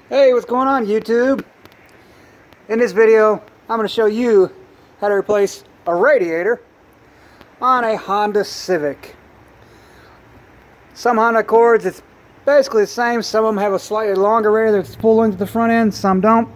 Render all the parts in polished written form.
Hey, what's going on, YouTube? In this video, I'm going to show you how to replace a radiator on a Honda Civic. Some Honda Accords, it's basically the same. Some of them have a slightly longer radiator that's full length at the front end, some don't.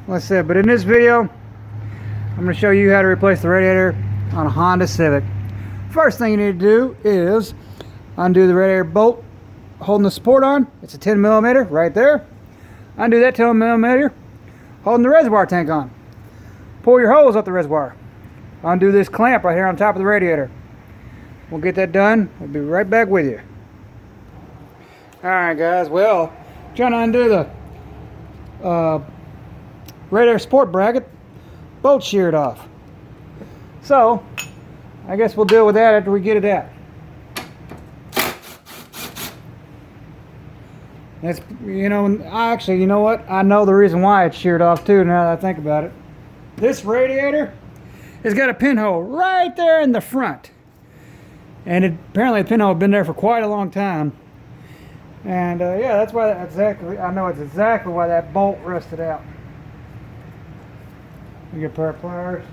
Like I said, but in this video, I'm going to show you how to replace the radiator on a Honda Civic. First thing you need to do is undo the radiator bolt holding the support on. It's a 10mm right there. Undo that 10mm holding the reservoir tank on. Pull your hose up the reservoir. Undo this clamp right here on top of the radiator. We'll get that done. We'll be right back with you. Alright guys, well, trying to undo the radiator support bracket, bolt sheared off. So, I guess we'll deal with that after we get it out. That's, you know what? I know the reason why it's sheared off too, now that I think about it. This radiator has got a pinhole right there in the front. And apparently the pinhole had been there for quite a long time. And yeah, that's why I know it's exactly why that bolt rusted out. You get a pair of pliers.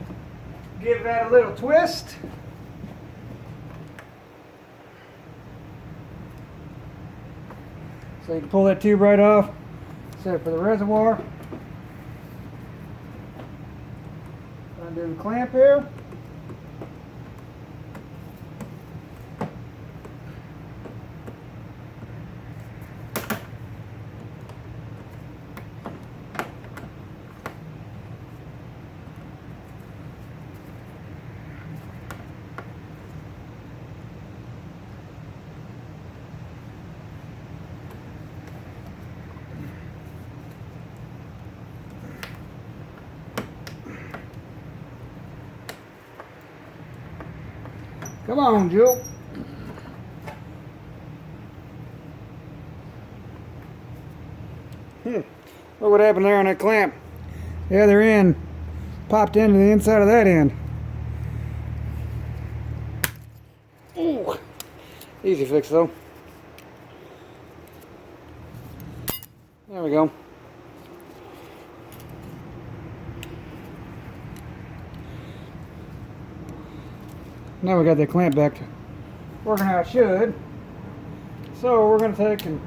Give that a little twist. So you can pull that tube right off. Set it for the reservoir. Undo the clamp here. Come on, Joe. Look what happened there on that clamp. The other end popped into the inside of that end. Ooh. Easy fix though. There we go. Now we got the clamp back to working how it should. So we're going to take and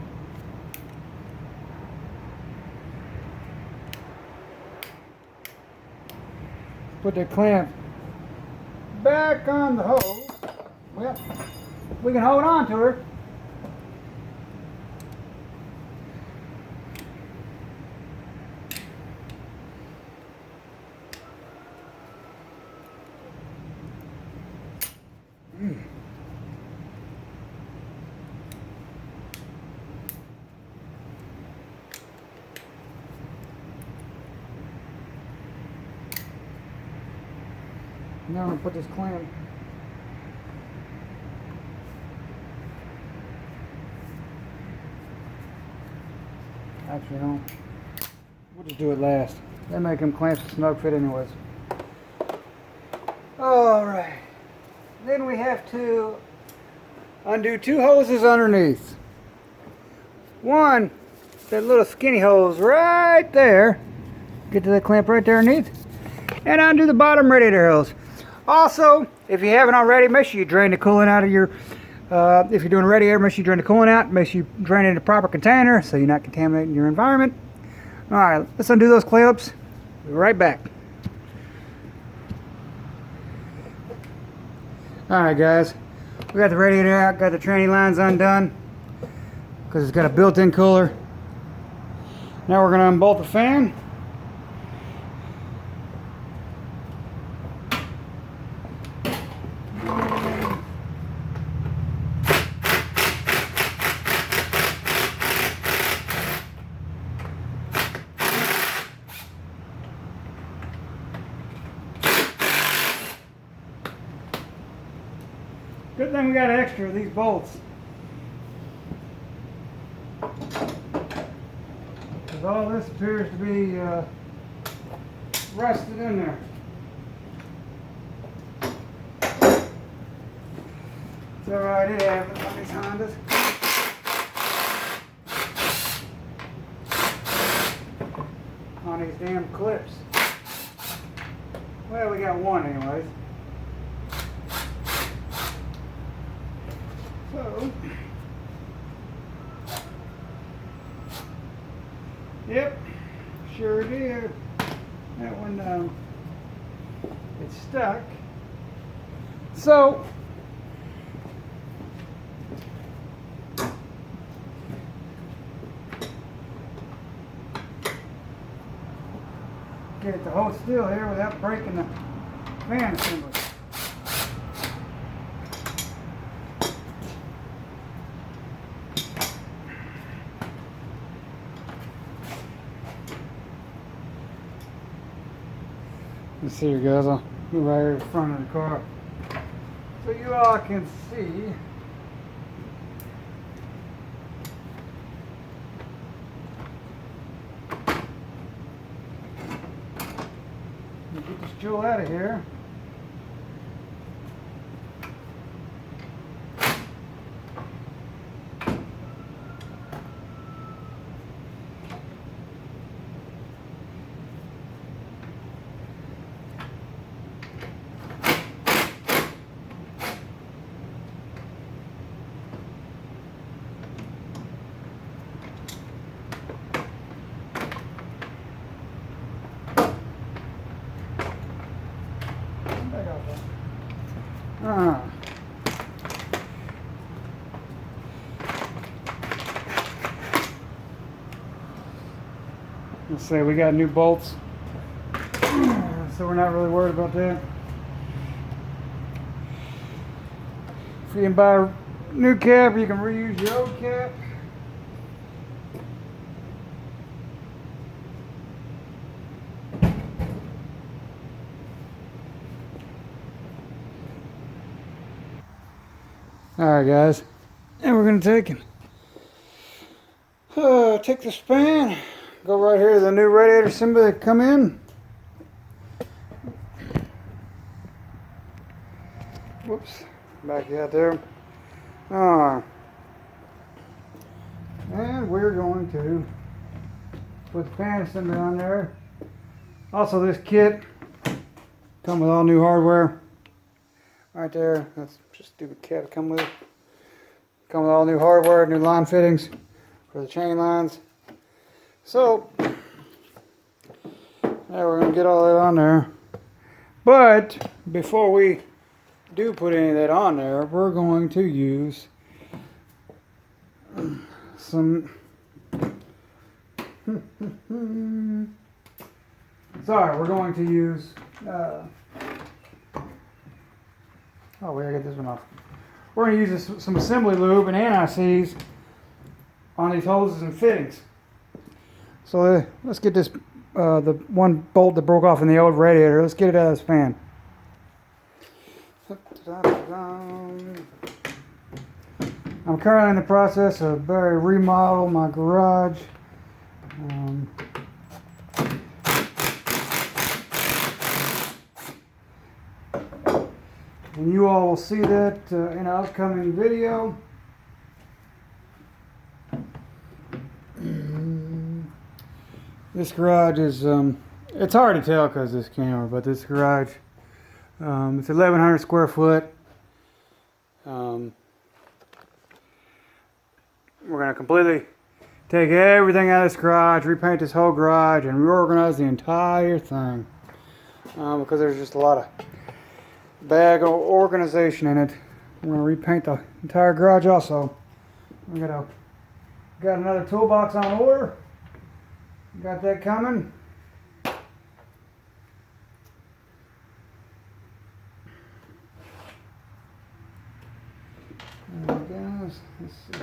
put the clamp back on the hose. Well, we can hold on to her. Now I'm going to put this clamp actually no, we'll just do it last. They make them clamps a snug fit anyways. Alright, then we have to undo two hoses underneath. One, that little skinny hose right there, get to that clamp right there underneath, and undo the bottom radiator hose. Also, if you haven't already, make sure you drain the coolant out of your, if you're doing a radiator, make sure you drain the coolant out, make sure you drain it in a proper container so you're not contaminating your environment. Alright, let's undo those clamps. We'll be right back. Alright guys, we got the radiator out, got the tranny lines undone because it's got a built-in cooler. Now we're going to unbolt the fan. Good thing we got extra of these bolts. Because all this appears to be rusted in there. It's alright, it happens on these Hondas. on these damn clips. Well, we got one anyways. So, yep, sure did. That one, it's stuck. So, get it to hold still here without breaking the fan assembly. Let's see here, guys. I'll move right here in front of the car so you all can see. Get this jewel out of here. Let's say we got new bolts, so we're not really worried about that. If you can buy a new cap, you can reuse your old cap. Alright guys, and we're going to take the span, go right here to the new radiator assembly that come in. Whoops, back out there. And we're going to put the fan assembly on there. Also, this kit comes with all new hardware. Right there, that's just stupid cat to come with it. Come with all new hardware, new line fittings for the chain lines. So, now we're going to get all that on there. But, before we do put any of that on there, we're going to use some... Sorry, we're going to use... oh, wait, I got this one off. We're going to use some assembly lube and anti-seize on these hoses and fittings. So let's get this, the one bolt that broke off in the old radiator, let's get it out of this fan. I'm currently in the process of remodel my garage. And you all will see that in an upcoming video. This garage is, it's hard to tell because of this camera, but this garage, it's 1,100 square foot. We're going to completely take everything out of this garage, repaint this whole garage, and reorganize the entire thing. Because there's just a lot of bad organization in it. We're going to repaint the entire garage also. We got another toolbox on order. Got that coming. Alright guys, let's see.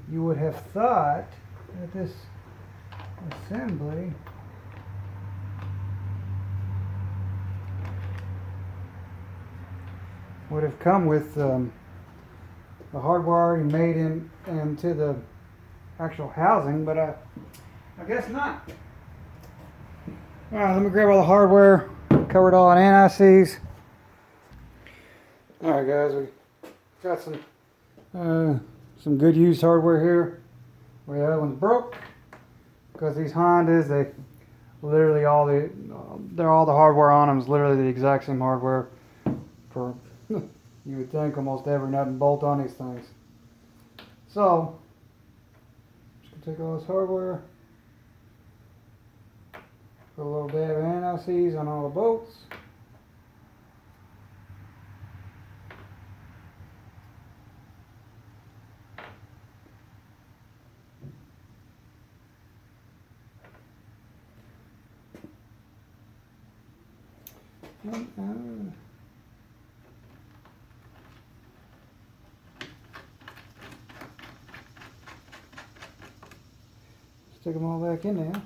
You would have thought that this assembly would have come with the hardware already made into the actual housing, but I guess not. Alright, let me grab all the hardware. Covered all in anti-seize. Alright guys, we got some good used hardware here. Well, the other one's broke because these Hondas, they literally all the hardware on them is literally the exact same hardware for you would think almost every nut and bolt on these things. So just gonna take all this hardware, put a little dab of anti-seize on all the bolts. Stick them all back in there.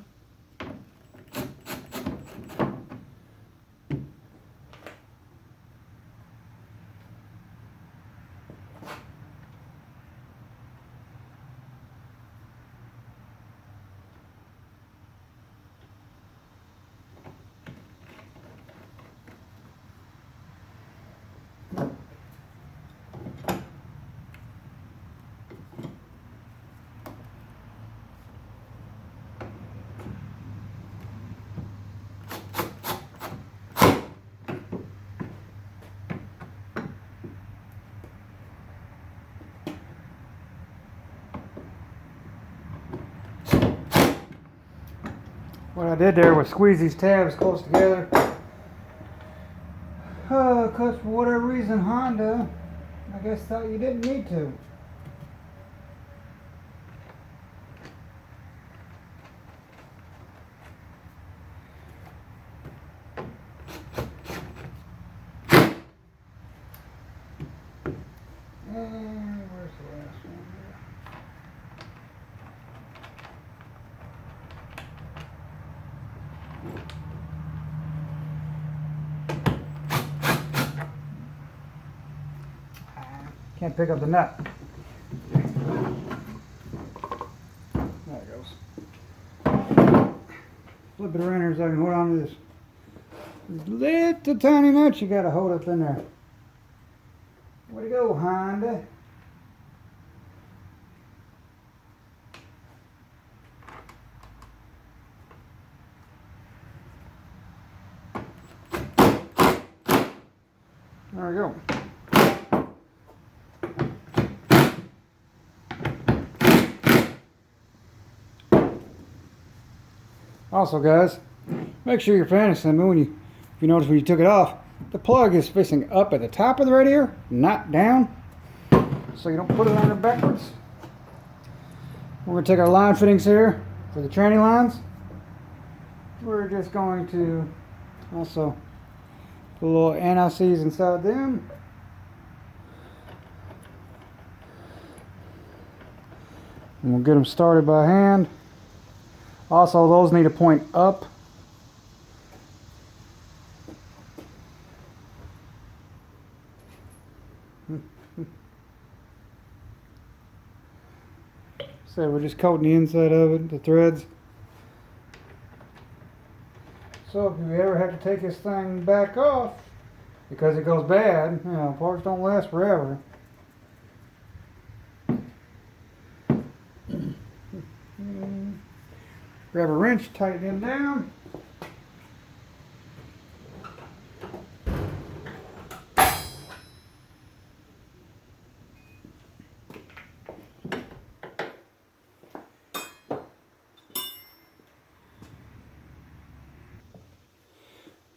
What I did there was squeeze these tabs close together. Because for whatever reason Honda, I guess, thought you didn't need to. And where's the last one here? Can't pick up the nut. There it goes. Flip it around here so I can hold on to this little tiny nut you gotta hold up in there. Way to go, Honda. There we go. Also guys, make sure you're paying attention when if you notice when you took it off, the plug is facing up at the top of the radiator, not down, so you don't put it on there backwards. We're going to take our line fittings here for the tranny lines. We're just going to also put a little anti-seize inside them. And we'll get them started by hand. Also, those need to point up. So we're just coating the inside of it, the threads. So if you ever have to take this thing back off because it goes bad, you know, parts don't last forever. Grab a wrench, tighten them down.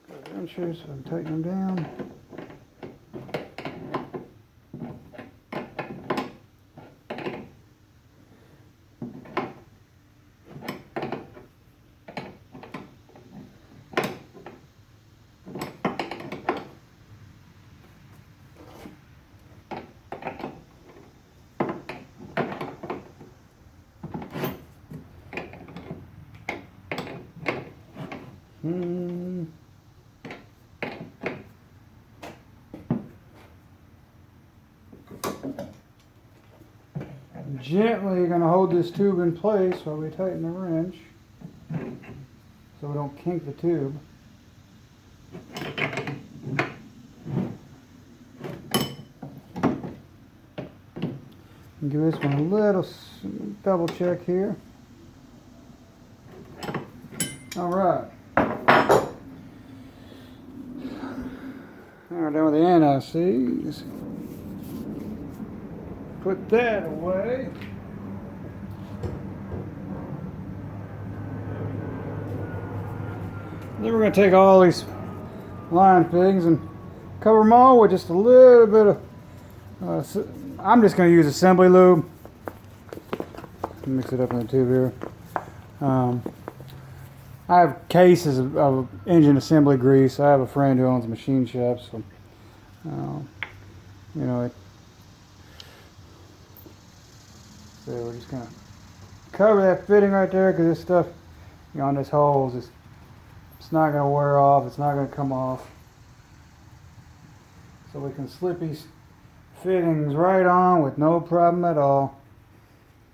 Grab wrenches and tighten them down. gently going to hold this tube in place while we tighten the wrench so we don't kink the tube. And give this one a little double check here. Alright. Now we're done with the anti-seize. Put that away. Then we're going to take all these line fittings and cover them all with just a little bit of, I'm just going to use assembly lube. Mix it up in the tube here. I have cases of engine assembly grease. I have a friend who owns a machine shop, so you know, so we're just gonna cover that fitting right there because this stuff, you know, on this hose, it's not gonna wear off. It's not gonna come off. So we can slip these fittings right on with no problem at all.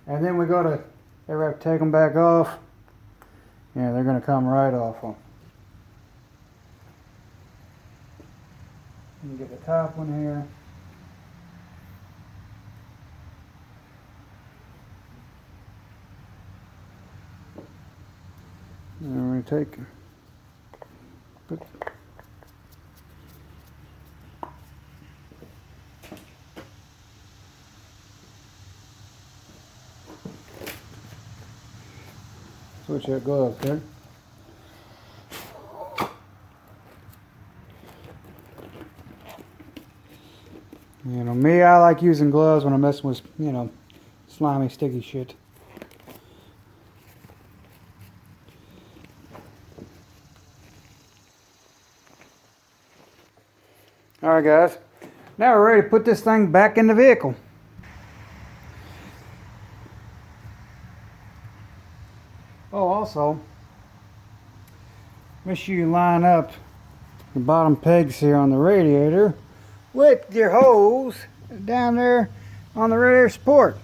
And then we go to, ever have to take them back off. Yeah, they're going to come right off. You get the top one here. And we're going to take, switch that glove, okay? You know, me, I like using gloves when I'm messing with, you know, slimy, sticky shit. Alright guys, now we're ready to put this thing back in the vehicle. Oh, also, make sure you line up the bottom pegs here on the radiator with your hose down there on the radiator support.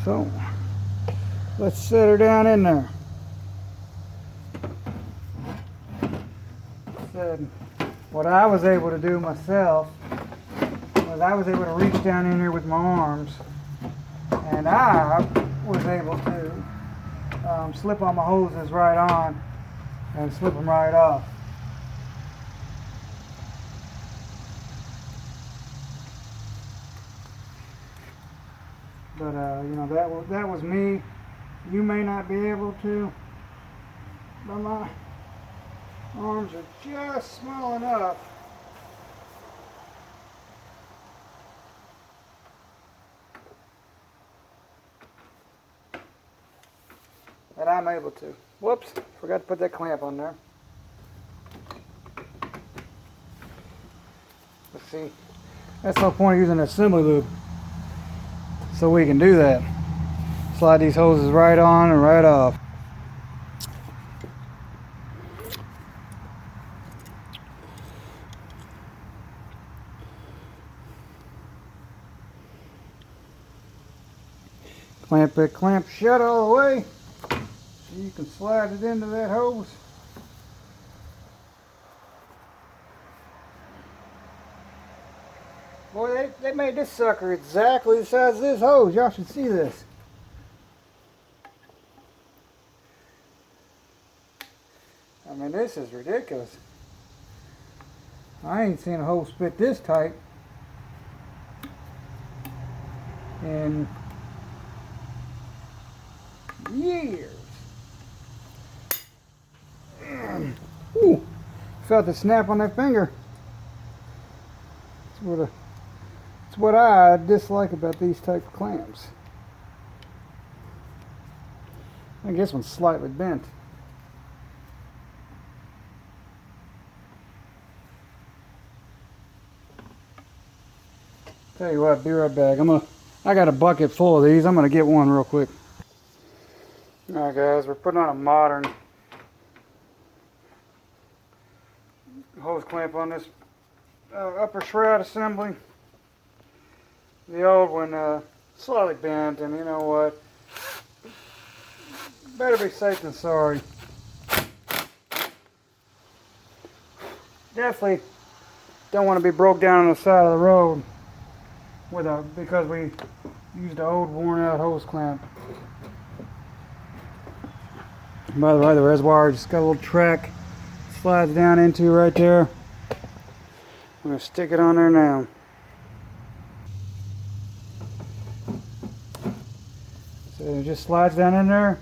So, let's set her down in there. What I was able to do myself was I was able to reach down in here with my arms, and I was able to slip on my hoses right on and slip them right off. But you know, that was me. You may not be able to, but my arms are just small enough that I'm able to. Whoops, forgot to put that clamp on there. Let's see, that's no point of using an assembly lube. So we can do that. Slide these hoses right on and right off. Clamp that clamp shut all the way so you can slide it into that hose. Boy, they made this sucker exactly the size of this hose. Y'all should see this. I mean, this is ridiculous. I ain't seen a hose fit this tight in years. Ooh, felt the snap on that finger. It's what I dislike about these type of clamps. I think this one's slightly bent. Tell you what, be right back. I got a bucket full of these. I'm gonna get one real quick. Alright guys, we're putting on a modern hose clamp on this upper shroud assembly. The old one slightly bent, and you know what? Better be safe than sorry. Definitely don't want to be broke down on the side of the road because we used an old worn out hose clamp. By the way, the reservoir just got a little track, slides down into right there. I'm going to stick it on there now. So it just slides down in there,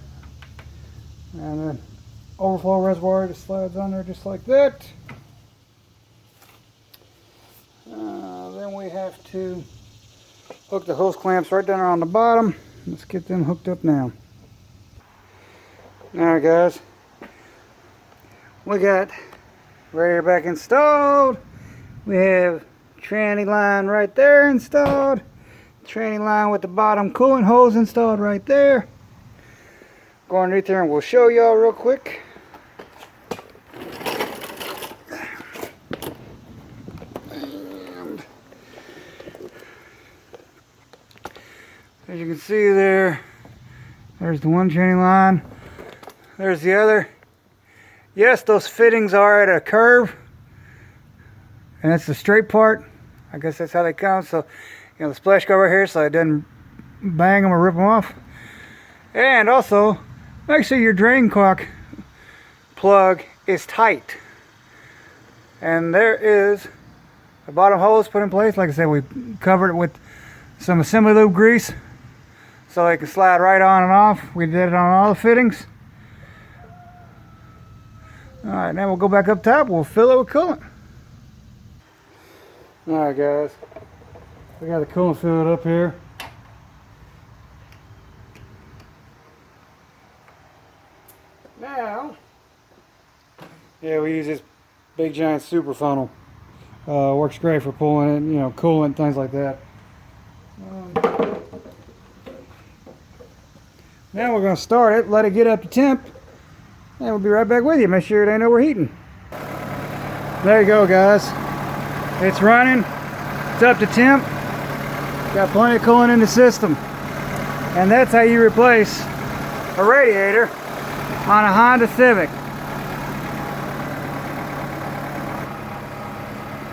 and the overflow reservoir just slides on there just like that. Then we have to hook the hose clamps right down on the bottom. Let's get them hooked up now. Alright guys, we got radiator back installed. We have tranny line right there installed. Tranny line with the bottom coolant hose installed right there. Go underneath there and we'll show y'all real quick. And as you can see there's the one tranny line. There's the other. Yes, those fittings are at a curve, and that's the straight part. I guess that's how they come. So, you know, the splash guard right here, so it doesn't bang them or rip them off. And also, make sure your drain cock plug is tight. And there is a bottom hose put in place. Like I said, we covered it with some assembly lube grease, so it can slide right on and off. We did it on all the fittings. Alright, now we'll go back up top, we'll fill it with coolant. Alright guys, we got the coolant filled up here. Now, yeah, we use this big giant super funnel. Works great for pulling it, you know, coolant, things like that. Now we're going to start it, let it get up to temp. And we'll be right back with you. Make sure it ain't overheating. There you go, guys. It's running. It's up to temp. Got plenty of coolant in the system. And that's how you replace a radiator on a Honda Civic.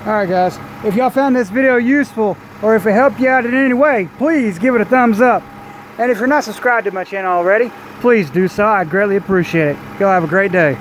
Alright guys, if y'all found this video useful or if it helped you out in any way, please give it a thumbs up. And if you're not subscribed to my channel already, please do so. I'd greatly appreciate it. Y'all have a great day.